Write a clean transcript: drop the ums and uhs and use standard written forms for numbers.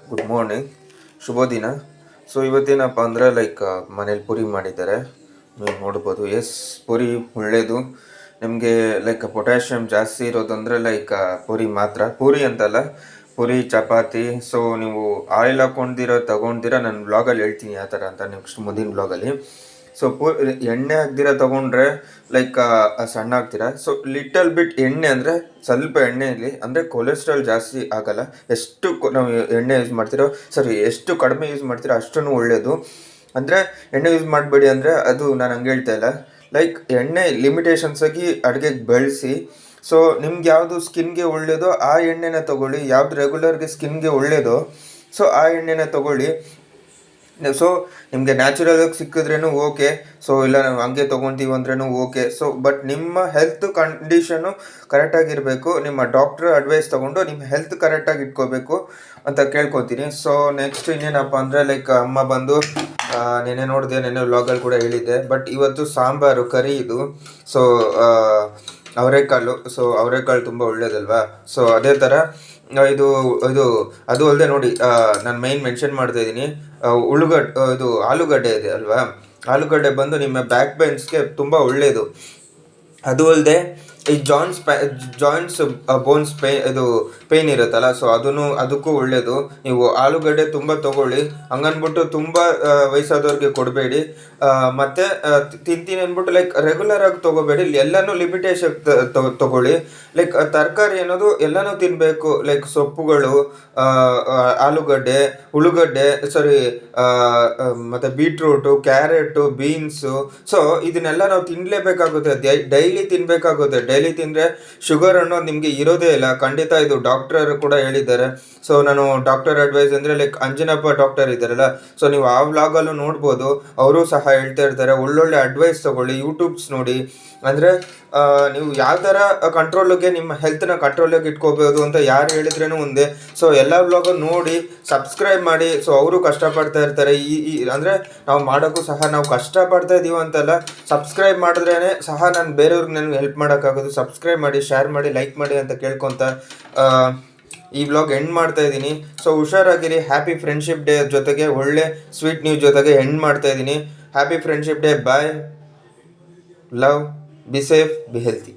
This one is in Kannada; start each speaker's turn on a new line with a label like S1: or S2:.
S1: ಗುಡ್ ಮಾರ್ನಿಂಗ್, ಶುಭ ದಿನ. ಸೊ ಇವತ್ತೇನಪ್ಪ ಅಂದರೆ ಮನೇಲಿ ಪೂರಿ ಮಾಡಿದ್ದಾರೆ, ನೀವು ನೋಡ್ಬೋದು. ಎಸ್, ಪೂರಿ ಒಳ್ಳೆಯದು ನಿಮಗೆ. ಪೊಟ್ಯಾಷಿಯಮ್ ಜಾಸ್ತಿ ಇರೋದಂದರೆ ಪೂರಿ ಮಾತ್ರ, ಪೂರಿ ಅಂತಲ್ಲ, ಪೂರಿ ಚಪಾತಿ. ಸೊ ನೀವು ಆಯಿಲ್ ತಗೊಂಡಿರ ನಾನು ಬ್ಲಾಗಲ್ಲಿ ಹೇಳ್ತೀನಿ ಯಾವ ಥರ ಅಂತ, ನೆಕ್ಸ್ಟ್ ಮುಂದಿನ ಬ್ಲಾಗಲ್ಲಿ. ಸೊ ಎಣ್ಣೆ ಹಾಕ್ದಿರ ತೊಗೊಂಡ್ರೆ ಸಣ್ಣ ಆಗ್ತೀರಾ. ಸೊ ಲಿಟಲ್ ಬಿಟ್ ಎಣ್ಣೆ ಅಂದರೆ ಸ್ವಲ್ಪ ಎಣ್ಣೆ ಇರಲಿ, ಅಂದರೆ ಕೊಲೆಸ್ಟ್ರಾಲ್ ಜಾಸ್ತಿ ಆಗಲ್ಲ. ಎಷ್ಟು ನಾವು ಎಣ್ಣೆ ಯೂಸ್ ಮಾಡ್ತಿರೋ, ಎಷ್ಟು ಕಡಿಮೆ ಯೂಸ್ ಮಾಡ್ತೀರೋ ಅಷ್ಟೂ ಒಳ್ಳೆಯದು. ಅಂದರೆ ಎಣ್ಣೆ ಯೂಸ್ ಮಾಡಬೇಡಿ ಅಂದರೆ ಅದು ನಾನು ಹಂಗೆ ಹೇಳ್ತಾ ಇಲ್ಲ. ಎಣ್ಣೆ ಲಿಮಿಟೇಷನ್ಸ್ ಆಗಿ ಅಡುಗೆಗೆ ಬೆಳೆಸಿ. ಸೊ ನಿಮ್ಗೆ ಯಾವುದು ಸ್ಕಿನ್ಗೆ ಒಳ್ಳೆಯದೋ ಆ ಎಣ್ಣೆನ ತೊಗೊಳ್ಳಿ, ಯಾವ್ದು ರೆಗ್ಯುಲರ್ಗೆ ಸ್ಕಿನ್ಗೆ ಒಳ್ಳೆಯದೋ ಸೊ ಆ ಎಣ್ಣೆನ ತೊಗೊಳ್ಳಿ. ಸೊ ನಿಮಗೆ ನ್ಯಾಚುರಲಾಗಿ ಸಿಕ್ಕಿದ್ರೂ ಓಕೆ, ಸೊ ಇಲ್ಲ ನಾವು ಹಂಗೆ ತೊಗೊತೀವಿ ಅಂದ್ರೂ ಓಕೆ. ಸೊ ಬಟ್ ನಿಮ್ಮ ಹೆಲ್ತ್ ಕಂಡೀಷನು ಕರೆಕ್ಟಾಗಿರಬೇಕು. ನಿಮ್ಮ ಡಾಕ್ಟ್ರ್ ಅಡ್ವೈಸ್ ತೊಗೊಂಡು ನಿಮ್ಮ ಹೆಲ್ತ್ ಕರೆಕ್ಟಾಗಿ ಇಟ್ಕೋಬೇಕು ಅಂತ ಕೇಳ್ಕೊತೀನಿ. ಸೊ ನೆಕ್ಸ್ಟ್ ಇನ್ನೇನಪ್ಪ ಅಂದರೆ ಅಮ್ಮ ಬಂದು ನೆನೆ ನೋಡಿದೆ, ನೆನೆ ವ್ಲಾಗಲ್ಲಿ ಕೂಡ ಹೇಳಿದ್ದೆ. ಬಟ್ ಇವತ್ತು ಸಾಂಬಾರು ಕರಿ ಇದು. ಸೊ ಅವರೆಕಾಳು. ಸೊ ಅವರೆಕಾಳು ತುಂಬ ಒಳ್ಳೇದಲ್ವಾ. ಸೊ ಅದೇ ಥರ ಇದು ಅದು ಅಲ್ಲದೆ ನೋಡಿ, ನಾನು ಮೈನ್ ಮೆನ್ಷನ್ ಮಾಡ್ತಾ ಇದ್ದೀನಿ, ಆಲೂಗಡ್ಡೆ ಇದೆ ಅಲ್ವಾ. ಆಲೂಗಡ್ಡೆ ಬಂದು ನಿಮ್ಮ ಬ್ಯಾಕ್ ಬೇನ್ಸ್ಗೆ ತುಂಬ ಒಳ್ಳೆಯದು. ಅದು ಅಲ್ಲದೆ ಈ ಜಾಯಿಂಟ್ಸ್ ಬೋನ್ಸ್ ಪೇಯ್ನ್ ಇರುತ್ತಲ್ಲ, ಸೊ ಅದಕ್ಕೂ ಒಳ್ಳೆಯದು. ನೀವು ಆಲೂಗಡ್ಡೆ ತುಂಬ ತೊಗೊಳ್ಳಿ, ಹಂಗನ್ಬಿಟ್ಟು ತುಂಬ ವಯಸ್ಸಾದವ್ರಿಗೆ ಕೊಡಬೇಡಿ. ಮತ್ತು ತಿಂತೀನಿ ಅಂದ್ಬಿಟ್ಟು ರೆಗ್ಯುಲರ್ ಆಗಿ ತೊಗೋಬೇಡಿ, ಎಲ್ಲನೂ ಲಿಮಿಟೇಷನ್ ತೊಗೊಳ್ಳಿ. ತರಕಾರಿ ಅನ್ನೋದು ಎಲ್ಲನೂ ತಿನ್ನಬೇಕು. ಸೊಪ್ಪುಗಳು, ಆಲೂಗಡ್ಡೆ, ಉಳ್ಳಾಗಡ್ಡೆ, ಮತ್ತು ಬೀಟ್ರೂಟು, ಕ್ಯಾರೆಟು, ಬೀನ್ಸು. ಸೊ ಇದನ್ನೆಲ್ಲ ನಾವು ತಿನ್ನಲೇಬೇಕಾಗುತ್ತೆ, ಡೈಲಿ ತಿನ್ನಬೇಕಾಗುತ್ತೆ. ಡೈಲಿ ತಿಂದರೆ ಶುಗರ್ ಅನ್ನೋದು ನಿಮಗೆ ಇರೋದೇ ಇಲ್ಲ, ಖಂಡಿತ. ಇದು ಡಾಕ್ಟರ್ ಕೂಡ ಹೇಳಿದ್ದಾರೆ. ಸೊ ನಾನು ಡಾಕ್ಟರ್ ಅಡ್ವೈಸ್ ಅಂದರೆ ಅಂಜನಪ್ಪ ಡಾಕ್ಟರ್ ಇದ್ದಾರಲ್ಲ, ಸೊ ನೀವು ಆ ವ್ಲಾಗಲ್ಲೂ ನೋಡ್ಬೋದು, ಅವರು ಸಹ ಹೇಳ್ತಾ ಇರ್ತಾರೆ. ಒಳ್ಳೊಳ್ಳೆ ಅಡ್ವೈಸ್ ತೊಗೊಳ್ಳಿ, ಯೂಟ್ಯೂಬ್ಸ್ ನೋಡಿ. ಅಂದರೆ ನೀವು ಯಾವ ಥರ ಕಂಟ್ರೋಲಿಗೆ ನಿಮ್ಮ ಹೆಲ್ತ್ನ ಕಂಟ್ರೋಲಿಗೆ ಇಟ್ಕೋಬೋದು ಅಂತ ಯಾರು ಹೇಳಿದ್ರೇನು ಒಂದೇ. ಸೊ ಎಲ್ಲ ವ್ಲಾಗು ನೋಡಿ ಸಬ್ಸ್ಕ್ರೈಬ್ ಮಾಡಿ. ಸೊ ಅವರು ಕಷ್ಟಪಡ್ತಾ ಇರ್ತಾರೆ. ಅಂದರೆ ನಾವು ಮಾಡೋಕ್ಕೂ ಸಹ ನಾವು ಕಷ್ಟಪಡ್ತಾ ಇದ್ದೀವಿ ಅಂತಲ್ಲ, ಸಬ್ಸ್ಕ್ರೈಬ್ ಮಾಡಿದ್ರೇ ಸಹ ನಾನು ಬೇರೆಯವ್ರಿಗೆ ನನಗೆ ಹೆಲ್ಪ್ ಮಾಡೋಕ್ಕಾಗೋದು. ಸಬ್ಸ್ಕ್ರೈಬ್ ಮಾಡಿ, ಶೇರ್ ಮಾಡಿ, ಲೈಕ್ ಮಾಡಿ ಅಂತ ಕೇಳ್ಕೊತ ಈ ವ್ಲಾಗ್ ಎಂಡ್ ಮಾಡ್ತಾ ಇದ್ದೀನಿ. ಸೊ ಹುಷಾರಾಗಿರಿ. ಹ್ಯಾಪಿ ಫ್ರೆಂಡ್ಶಿಪ್ ಡೇ ಜೊತೆಗೆ ಒಳ್ಳೆ ಸ್ವೀಟ್ ನ್ಯೂಸ್ ಜೊತೆಗೆ ಎಂಡ್ ಮಾಡ್ತಾ ಇದ್ದೀನಿ. Happy friendship day. Bye, love, be safe, be healthy.